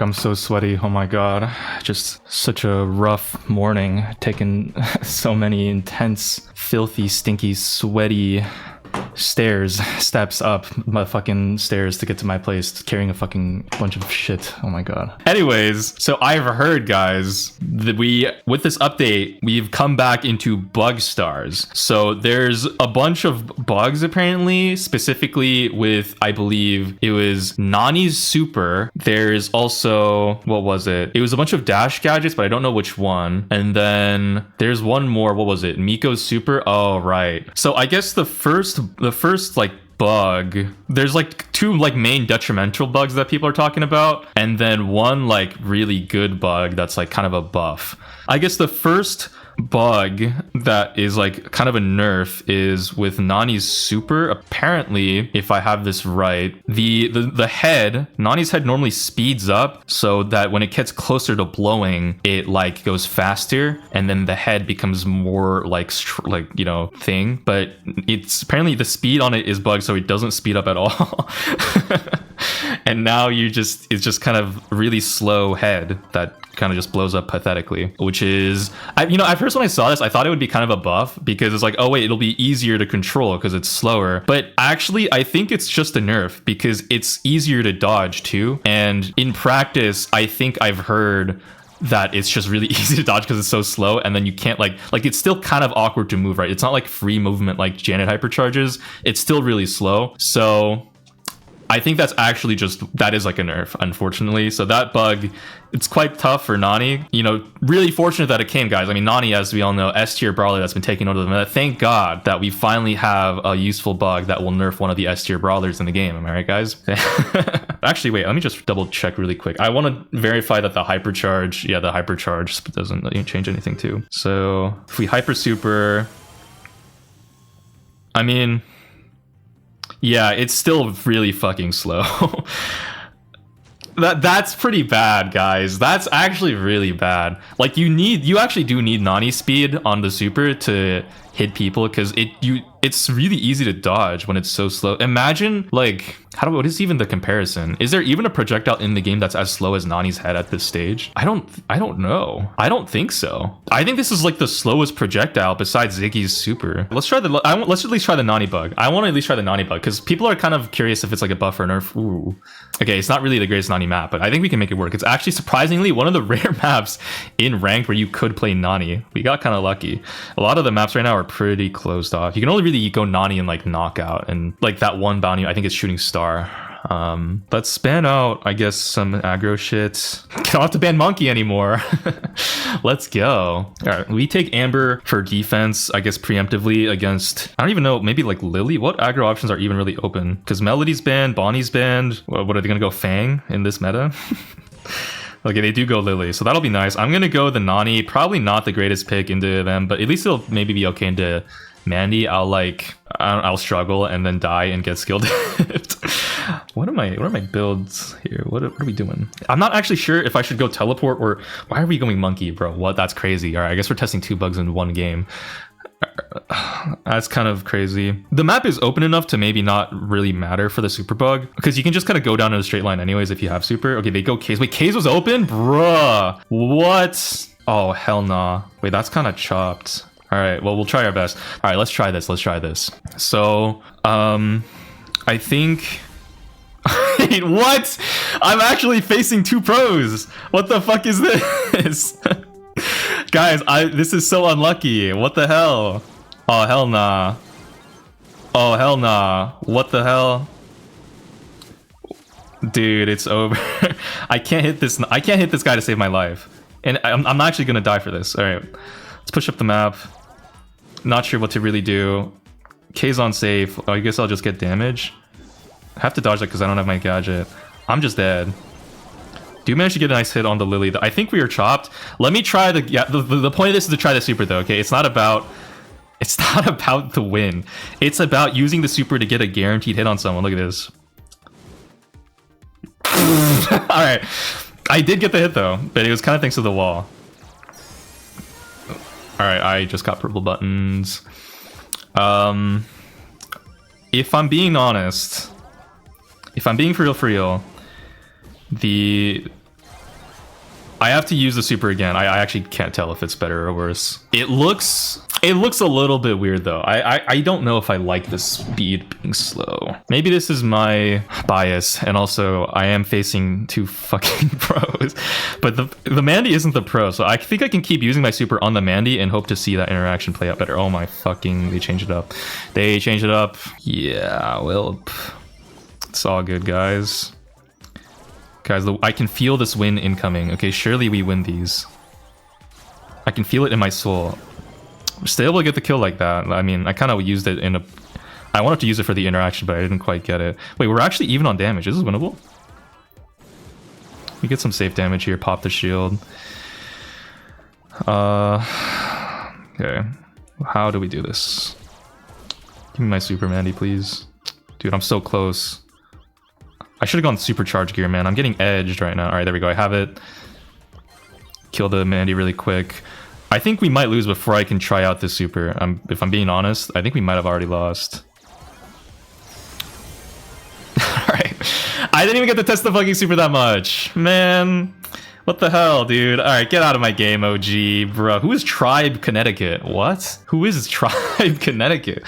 I'm so sweaty. Oh my god. Just such a rough morning. Taking so many intense, filthy, stinky, sweaty steps up my fucking stairs to get to my place, carrying a fucking bunch of shit. Oh my god. Anyways, so I've heard, guys, that with this update, we've come back into bug stars. So there's a bunch of bugs apparently, specifically with, I believe it was Nani's super. There's also, what was it? It was a bunch of dash gadgets, but I don't know which one. And then there's one more. What was it? Miko's super. Oh, right. So I guess the first like bug, there's like two like main detrimental bugs that people are talking about, and then one like really good bug that's like kind of a buff. I guess the first bug that is like kind of a nerf is with Nani's super. Apparently, if I have this right, the head, Nani's head normally speeds up so that when it gets closer to blowing, it like goes faster, and then the head becomes more like you know, thing. But it's apparently the speed on it is bugged, so it doesn't speed up at all. And now it's just kind of really slow head that kind of just blows up pathetically, which is, at first when I saw this, I thought it would be kind of a buff because it's like, oh wait, it'll be easier to control because it's slower. But actually, I think it's just a nerf because it's easier to dodge too. And in practice, I think I've heard that it's just really easy to dodge because it's so slow, and then you can't like it's still kind of awkward to move, right? It's not like free movement like Janet hypercharges. It's still really slow. So I think that's actually that is like a nerf, unfortunately. So that bug, it's quite tough for Nani. Really fortunate that it came, guys. I mean, Nani, as we all know, S tier brawler that's been taking over the meta. Thank God that we finally have a useful bug that will nerf one of the S tier brawlers in the game. Am I right, guys? Actually, wait, let me just double check really quick. I want to verify that the hypercharge doesn't change anything too. So if we hyper super, I mean, yeah, it's still really fucking slow. That's pretty bad, guys. That's actually really bad. Like you actually do need Nani speed on the super to hit people because it's really easy to dodge when it's so slow. Imagine like what is even the comparison? Is there even a projectile in the game that's as slow as Nani's head at this stage? I don't know. I don't think so. I think this is like the slowest projectile besides Ziggy's super. Let's at least try the Nani bug. I want to at least try the Nani bug because people are kind of curious if it's like a buff or nerf. Ooh. Okay, it's not really the greatest Nani map, but I think we can make it work. It's actually surprisingly one of the rare maps in ranked where you could play Nani. We got kind of lucky. A lot of the maps right now are pretty closed off. You can only really go Nani and like knockout, and like that one bounty, I think it's shooting star. Let's ban out, I guess, some aggro shit. Don't have to ban monkey anymore. Let's go. All right, we take Amber for defense, I guess, preemptively against, I don't even know, maybe like Lily. What aggro options are even really open? Because Melody's banned, Bonnie's banned. What are they gonna go Fang in this meta? Okay, they do go Lily, so that'll be nice. I'm gonna go the Nani. Probably not the greatest pick into them, but at least it'll maybe be okay into Mandy. I'll struggle and then die and get skill dipped. What are my builds here? What are we doing? I'm not actually sure if I should go teleport or why are we going monkey, bro? What? That's crazy. All right, I guess we're testing 2 bugs in one game. That's kind of crazy. The map is open enough to maybe not really matter for the super bug because you can just kind of go down in a straight line anyways if you have super. Okay, they go K's. Wait, K's was open? Bruh. What? Oh, hell nah. Wait, that's kind of chopped. All right, well, we'll try our best. All right, let's try this. So, I think... Wait, what? I'm actually facing 2 pros. What the fuck is this? Guys, this is so unlucky. What the hell? Oh, hell nah. Oh, hell nah. What the hell? Dude, it's over. I can't hit this guy to save my life. And I'm actually gonna die for this. All right, let's push up the map. Not sure what to really do. K's on safe. Oh, I guess I'll just get damage. I have to dodge that because I don't have my gadget. I'm just dead. Do manage to get a nice hit on the Lily. I think we are chopped. Let me try the point of this is to try the super though, okay? It's not about the win. It's about using the super to get a guaranteed hit on someone. Look at this. All right. I did get the hit though, but it was kind of thanks to the wall. All right, I just got purple buttons. If I'm being honest, if I'm being for real, I have to use the super again. I actually can't tell if it's better or worse. It looks a little bit weird though. I don't know if I like the speed being slow. Maybe this is my bias, and also I am facing 2 fucking pros. But the Mandy isn't the pro, so I think I can keep using my super on the Mandy and hope to see that interaction play out better. Oh my fucking, they changed it up. They changed it up. Yeah, well, it's all good, guys. Guys, I can feel this win incoming. Okay, surely we win these. I can feel it in my soul. I'm still able to get the kill like that. I mean, I kind of used it in a... I wanted to use it for the interaction, but I didn't quite get it. Wait, we're actually even on damage. This is winnable. We get some safe damage here. Pop the shield. Okay. How do we do this? Give me my super Mandy, please. Dude, I'm so close. I should have gone supercharge gear, man. I'm getting edged right now. All right, there we go. I have it. Kill the Mandy really quick. I think we might lose before I can try out this super. If I'm being honest, I think we might have already lost. Alright. I didn't even get to test the fucking super that much. Man. What the hell, dude? Alright, get out of my game, OG. Bro, who is Tribe Connecticut? What? Who is Tribe Connecticut?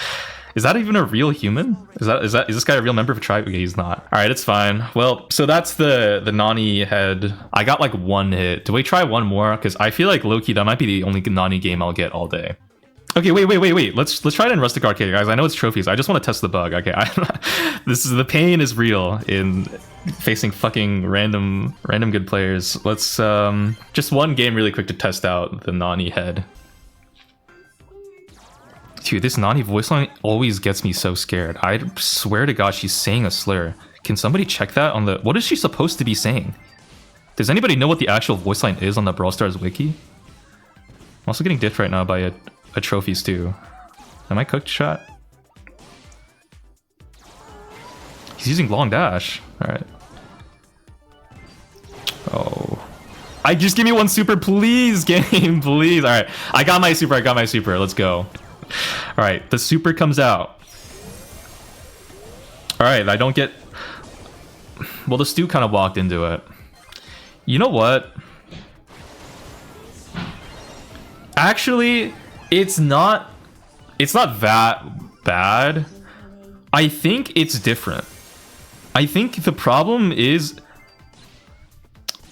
Is that even a real human? Is this guy a real member of a tribe? Okay, he's not. All right, it's fine. Well, so that's the Nani head. I got like 1 hit. Do we try one more? Because I feel like low-key that might be the only Nani game I'll get all day. Okay, wait. Let's try it in Rustic Arcade, guys. I know it's trophies. I just want to test the bug. Okay, the pain is real in facing fucking random good players. Let's just one game really quick to test out the Nani head. Dude, this Nani voice line always gets me so scared. I swear to God, she's saying a slur. Can somebody check that on the... What is she supposed to be saying? Does anybody know what the actual voice line is on the Brawl Stars wiki? I'm also getting diffed right now by a trophies too. Am I cooked, chat? He's using long dash. Alright. Oh. Just give me 1 super, please, game, please. Alright, I got my super. Let's go. All right, the super comes out. All right, I don't get... Well, the Stu kind of walked into it. You know what? Actually, it's not that bad. I think it's different. I think the problem is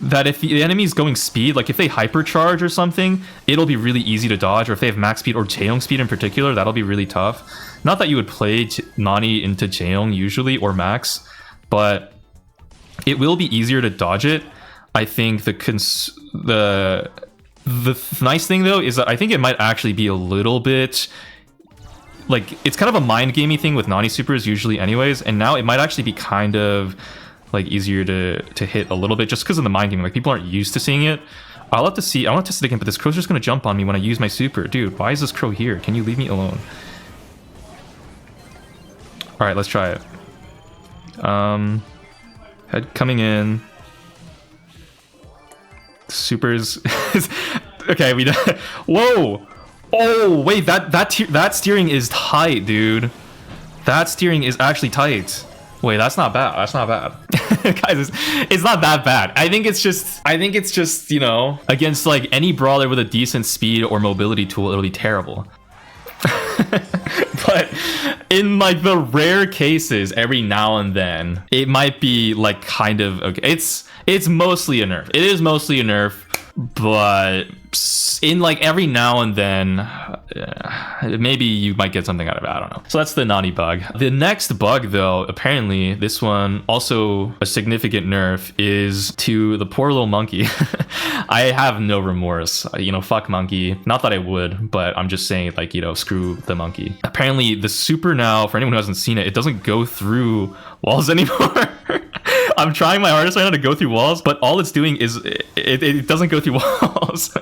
that if the enemy's going speed, like if they hypercharge or something, it'll be really easy to dodge. Or if they have max speed or Jaeyoung speed in particular, that'll be really tough. Not that you would play Nani into Jaeyoung usually or max, but it will be easier to dodge it. I think the nice thing though is that I think it might actually be a little bit like, it's kind of a mind gamey thing with Nani supers usually anyways, and now it might actually be kind of like easier to hit a little bit just because of the mind game. Like, people aren't used to seeing it. I'll have to see. I want to test it again, but this crow's just gonna jump on me when I use my super. Dude, why is this crow here? Can you leave me alone? All right, let's try it. Head coming in. Supers. Okay, we. Whoa. Oh wait, that steering is tight, dude. That steering is actually tight. Wait, that's not bad. That's not bad. Guys, it's not that bad. I think it's just, you know, against like any brawler with a decent speed or mobility tool, it'll be terrible. But in like the rare cases, every now and then, it might be like kind of okay. It's mostly a nerf. It is mostly a nerf, but in like every now and then, maybe you might get something out of it. I don't know. So that's the Nani bug. The next bug though, apparently this one also a significant nerf, is to the poor little monkey. I have no remorse, you know, fuck monkey. Not that I would, but I'm just saying, like, you know, screw the monkey. Apparently the super now, for anyone who hasn't seen it, it doesn't go through walls anymore. I'm trying my hardest right now to go through walls, but all it's doing is it doesn't go through walls.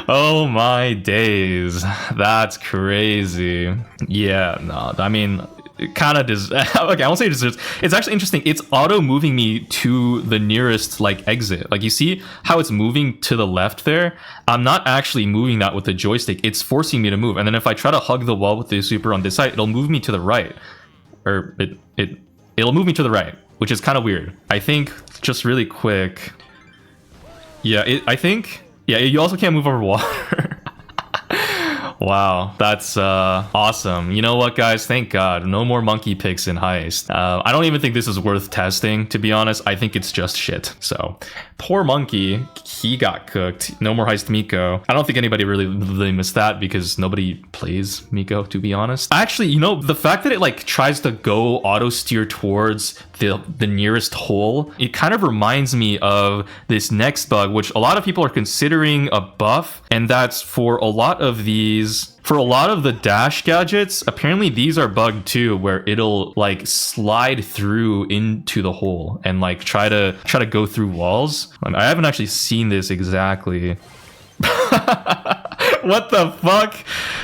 Oh my days, that's crazy. Yeah, no, I mean, it kind of does. Okay, I won't say it deserves. It's actually interesting. It's auto moving me to the nearest like exit. Like, you see how it's moving to the left there? I'm not actually moving that with the joystick. It's forcing me to move. And then if I try to hug the wall with the super on this side, it'll move me to the right, or it'll move me to the right, which is kind of weird. I think just really quick. Yeah, I think... Yeah, you also can't move over water. Wow, that's awesome. You know what, guys? Thank God. No more monkey picks in Heist. I don't even think this is worth testing, to be honest. I think it's just shit. So, poor monkey. He got cooked. No more Heist Miko. I don't think anybody really missed that because nobody plays Miko, to be honest. Actually, you know, the fact that it like tries to go auto steer towards the nearest hole, it kind of reminds me of this next bug, which a lot of people are considering a buff, and that's for a lot of the dash gadgets. Apparently these are bugged too, where it'll like slide through into the hole and like try to go through walls. I haven't actually seen this exactly. What the fuck?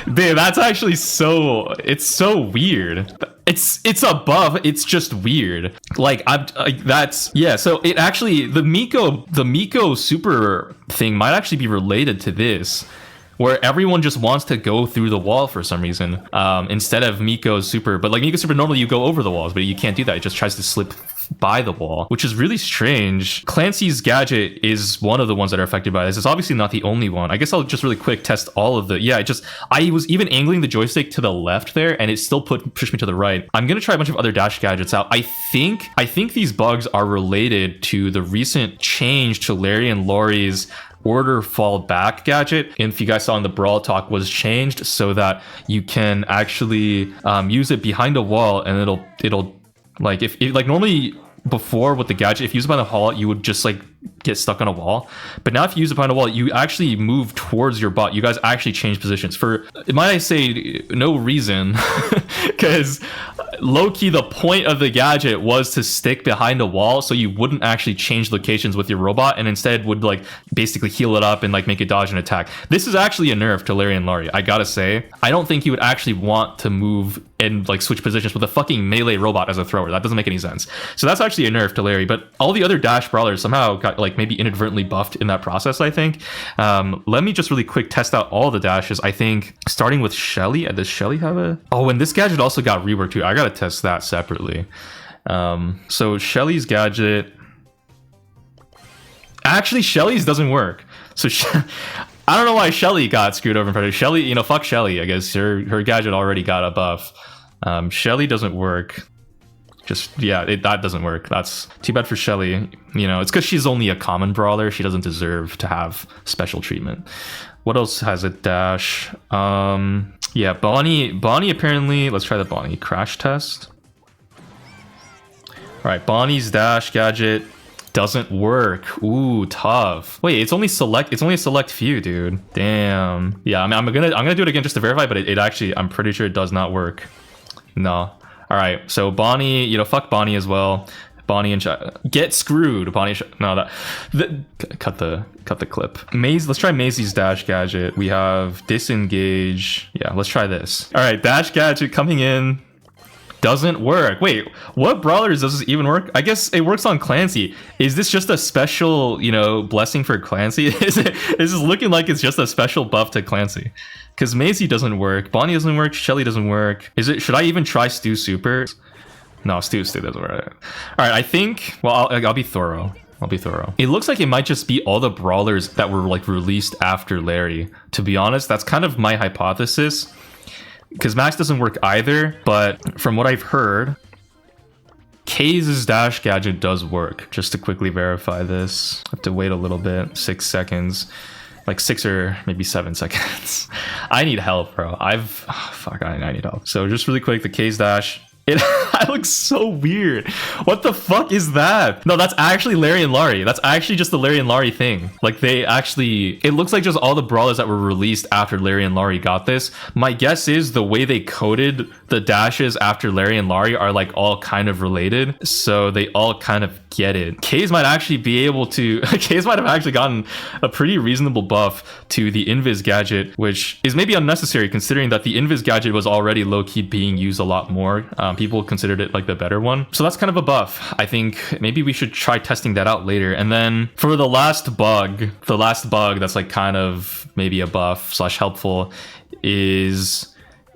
Dude, that's actually it's so weird. It's a buff, it's just weird. Like that's yeah, so it actually the Miko super thing might actually be related to this, where everyone just wants to go through the wall for some reason, instead of Miko's super. But like Miko's super, normally you go over the walls, but you can't do that. It just tries to slip by the wall, which is really strange. Clancy's gadget is one of the ones that are affected by this. It's obviously not the only one. I guess I'll just really quick test all of the... Yeah, I was even angling the joystick to the left there, and it still pushed me to the right. I'm gonna try a bunch of other dash gadgets out. I think these bugs are related to the recent change to Larry and Laurie's order fall back gadget. And if you guys saw in the Brawl Talk, was changed so that you can actually use it behind a wall, and it'll like if like normally before with the gadget, if you use it behind the wall, you would just like get stuck on a wall. But now if you use it behind a wall, you actually move towards your bot. You guys actually change positions for, might I say, no reason. Because low-key, the point of the gadget was to stick behind a wall so you wouldn't actually change locations with your robot, and instead would like basically heal it up and like make it dodge an attack. This is actually a nerf to Larry and Laurie. I gotta say, I don't think you would actually want to move and like switch positions with a fucking melee robot as a thrower. That doesn't make any sense. So that's actually a nerf to Larry. But all the other dash brawlers somehow got like maybe inadvertently buffed in that process, I think. Let me just really quick test out all the dashes. I think starting with Shelly. Does Shelly have a... Oh, and this gadget also got reworked too. I gotta test that separately. So Shelly's gadget... Actually, Shelly's doesn't work. So I don't know why Shelly got screwed over in front of Shelly. You know, fuck Shelly. I guess her gadget already got a buff. Shelly doesn't work. Just, yeah, that doesn't work. That's too bad for Shelly. You know, it's because she's only a common brawler. She doesn't deserve to have special treatment. What else has a dash? Yeah, Bonnie apparently... Let's try the Bonnie crash test. All right, Bonnie's dash gadget doesn't work. Ooh, tough. Wait, it's only a select few, dude. Damn. Yeah, I mean, I'm gonna do it again just to verify, but it actually, I'm pretty sure it does not work. No. All right, so Bonnie, you know, fuck Bonnie as well. Bonnie and get screwed. Bonnie, no, cut the clip. Let's try Maisie's dash gadget. We have disengage. Yeah, let's try this. All right, dash gadget coming in. Doesn't work. Wait, what brawlers does this even work? I guess it works on Clancy. Is this just a special, you know, blessing for Clancy? Is this looking like it's just a special buff to Clancy? Because Maisie doesn't work, Bonnie doesn't work, Shelly doesn't work. Should I even try Stu Super? No, Stu doesn't work. All right, I think, well, I'll be thorough. It looks like it might just be all the brawlers that were like released after Larry. To be honest, that's kind of my hypothesis. Because Max doesn't work either, but from what I've heard, Kay's dash gadget does work. Just to quickly verify this, I have to wait a little bit, 6 seconds. Like 6 or maybe 7 seconds. I need help, bro. I need help. So just really quick, the Kay's dash. It looks so weird. What the fuck is that? No, that's actually Larry and Laurie. That's actually just the Larry and Laurie thing. Like they actually, it looks like just all the brawlers that were released after Larry and Laurie got this. My guess is the way they coded the dashes after Larry and Laurie are like all kind of related. So they all kind of get it. Kays might actually be able to, Kays might have actually gotten a pretty reasonable buff to the Invis gadget, which is maybe unnecessary considering that the Invis gadget was already low-key being used a lot more. People considered it like the better one. So that's kind of a buff. I think maybe we should try testing that out later. And then for the last bug that's like kind of maybe a buff / helpful is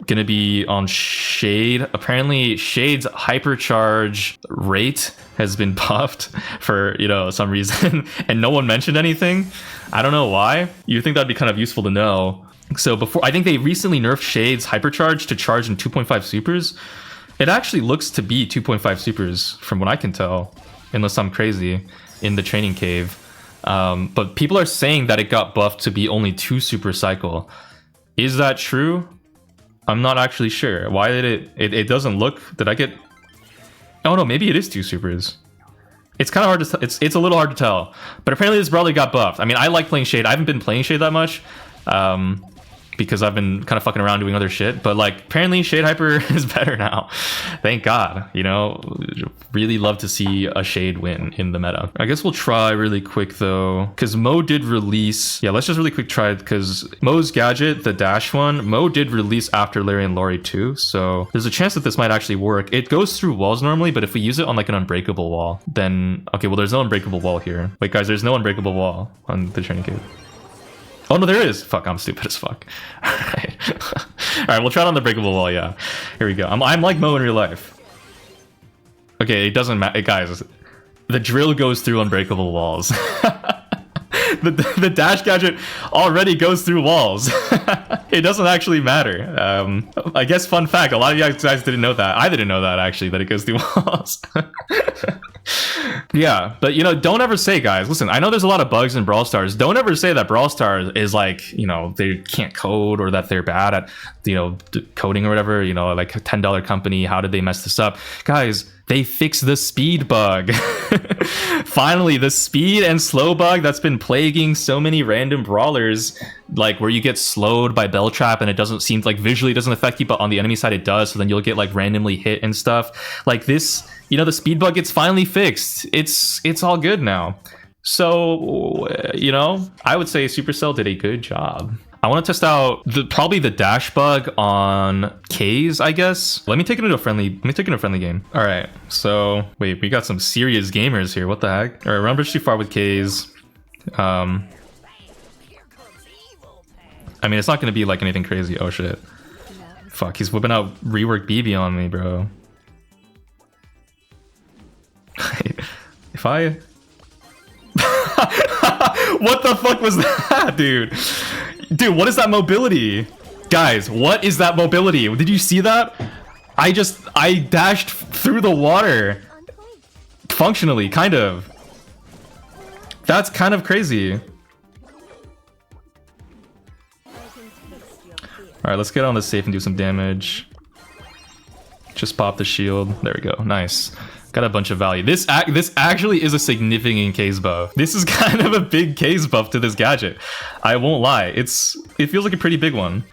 gonna be on Shade. Apparently Shade's hypercharge rate has been buffed for, you know, some reason and no one mentioned anything. I don't know why. You'd think that'd be kind of useful to know. So before, I think they recently nerfed Shade's hypercharge to charge in 2.5 supers. It actually looks to be 2.5 supers from what I can tell, unless I'm crazy, in the training cave. But people are saying that it got buffed to be only 2 super cycle. Is that true? I'm not actually sure. Why did it doesn't look... Did I get... Oh no, maybe it is 2 supers. It's kind of hard to... It's a little hard to tell. But apparently this probably got buffed. I mean, I like playing Shade. I haven't been playing Shade that much. Because I've been kind of fucking around doing other shit. But like, apparently Shade Hyper is better now. Thank God. You know, really love to see a Shade win in the meta. I guess we'll try really quick though, because Mo did release... Yeah, let's just really quick try it, because Mo's gadget, the dash one, Mo did release after Larry and Laurie too. So there's a chance that this might actually work. It goes through walls normally, but if we use it on like an unbreakable wall, then... Okay, well there's no unbreakable wall here. Wait guys, there's no unbreakable wall on the training cave. Oh no, there is. Fuck, I'm stupid as fuck. Alright. Alright, we'll try it on the breakable wall, yeah. Here we go. I'm like Mo in real life. Okay, it doesn't matter. Guys, the drill goes through unbreakable walls. the dash gadget already goes through walls. It doesn't actually matter. I guess fun fact, a lot of you guys didn't know that. I didn't know that actually, that it goes through walls. Yeah, but you know, don't ever say, guys, listen, I know there's a lot of bugs in Brawl Stars. Don't ever say that Brawl Stars is like, you know, they can't code or that they're bad at, you know, coding or whatever, you know, like a $10 company. How did they mess this up? Guys, they fixed the speed bug. Finally, the speed and slow bug that's been plaguing so many random brawlers, like where you get slowed by Bell Trap and it doesn't seem like visually it doesn't affect you, but on the enemy side it does. So then you'll get like randomly hit and stuff like this. You know, the speed bug gets finally fixed. It's all good now. So, you know, I would say Supercell did a good job. I want to test out probably the dash bug on K's, I guess. Let me take it into a friendly game. All right. So wait, we got some serious gamers here. What the heck? All right, run bridge too far with K's. I mean, it's not going to be like anything crazy. Oh shit. Fuck, he's whipping out rework BB on me, bro. If I... What the fuck was that, dude? Dude, what is that mobility? Guys, what is that mobility? Did you see that? I dashed through the water. Functionally, kind of. That's kind of crazy. Alright, let's get on the safe and do some damage. Just pop the shield. There we go. Nice. Got a bunch of value. This actually is a significant case buff. This is kind of a big case buff to this gadget. I won't lie. It feels like a pretty big one.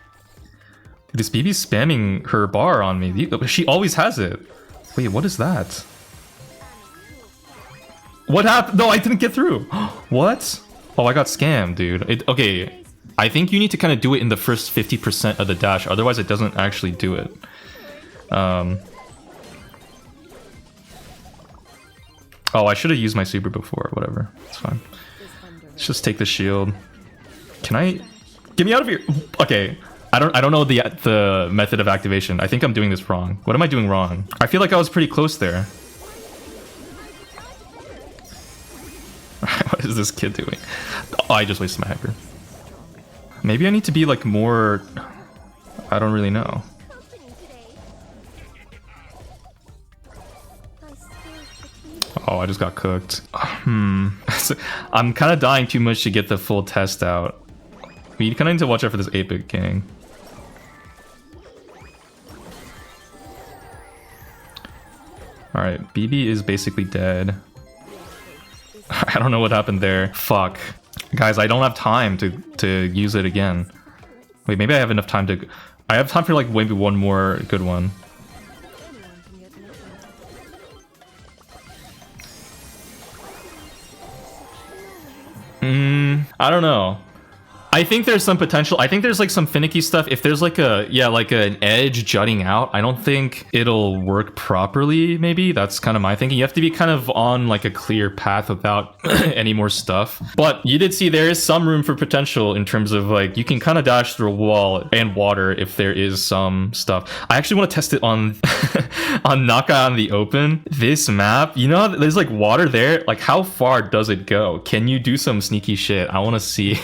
This BB's spamming her bar on me. She always has it. Wait, what is that? What happened? No, I didn't get through. What? Oh, I got scammed, dude. Okay, I think you need to kind of do it in the first 50% of the dash. Otherwise, it doesn't actually do it. Oh, I should have used my super before. Whatever. It's fine. Let's just take the shield. Can I... Get me out of here! Okay. I don't know the method of activation. I think I'm doing this wrong. What am I doing wrong? I feel like I was pretty close there. What is this kid doing? Oh, I just wasted my hyper. Maybe I need to be like more... I don't really know. Oh, I just got cooked. I'm kind of dying too much to get the full test out. We kind of need to watch out for this 8-bit gang. Alright, BB is basically dead. I don't know what happened there. Fuck. Guys, I don't have time to use it again. Wait, maybe I have enough time to... I have time for like maybe one more good one. I don't know. I think there's some potential. I think there's like some finicky stuff. If there's like a, yeah, like an edge jutting out, I don't think it'll work properly. Maybe that's kind of my thinking. You have to be kind of on like a clear path without any more stuff. But you did see there is some room for potential in terms of like, you can kind of dash through a wall and water if there is some stuff. I actually want to test it on, on Naka on the open. This map, you know, there's like water there. Like how far does it go? Can you do some sneaky shit? I want to see.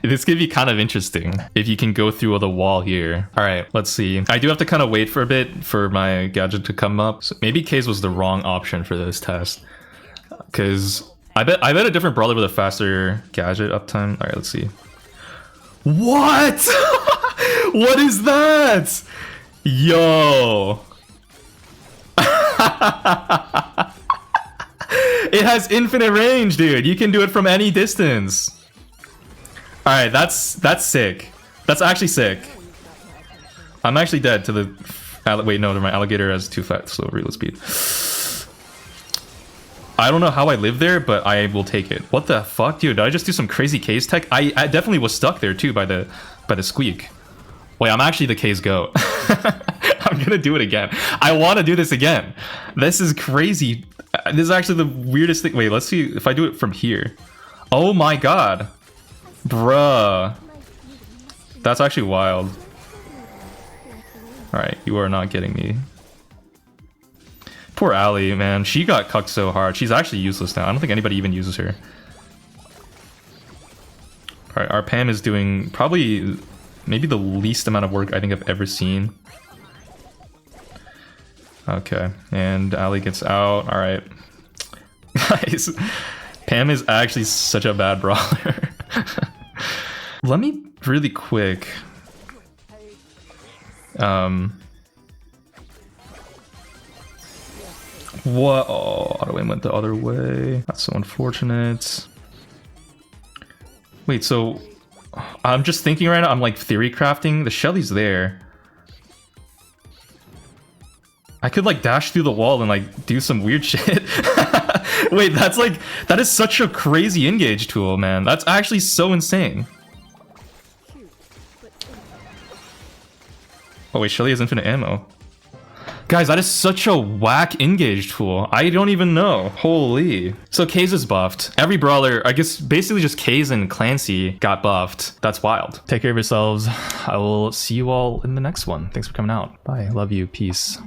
This could be kind of interesting if you can go through the wall here. All right, let's see. I do have to kind of wait for a bit for my gadget to come up. So maybe K's was the wrong option for this test, because I bet a different brawler with a faster gadget uptime. All right, let's see. What? What is that? Yo. It has infinite range, dude. You can do it from any distance. All right, that's sick. That's actually sick. I'm actually dead to the... Wait, no, my alligator has too fast slow reload speed. I don't know how I live there, but I will take it. What the fuck, dude? Did I just do some crazy K's tech? I definitely was stuck there too by the squeak. Wait, I'm actually the K's goat. I'm gonna do it again. I want to do this again. This is crazy. This is actually the weirdest thing. Wait, let's see if I do it from here. Oh my god. Bruh. That's actually wild. Alright, you are not getting me. Poor Allie, man. She got cucked so hard. She's actually useless now. I don't think anybody even uses her. Alright, our Pam is doing probably maybe the least amount of work I think I've ever seen. Okay, and Allie gets out. Alright. Guys, Pam is actually such a bad brawler. Let me really quick. What? Oh, auto aim went the other way. That's so unfortunate. Wait, so I'm just thinking right now. I'm like theory crafting. The Shelly's there. I could like dash through the wall and like do some weird shit. Wait, that is such a crazy engage tool, man. That's actually so insane. Oh wait, Shelly has infinite ammo. Guys, that is such a whack engage tool. I don't even know. Holy. So Kaze is buffed. Every brawler, I guess basically just Kaze and Clancy got buffed. That's wild. Take care of yourselves. I will see you all in the next one. Thanks for coming out. Bye. Love you. Peace.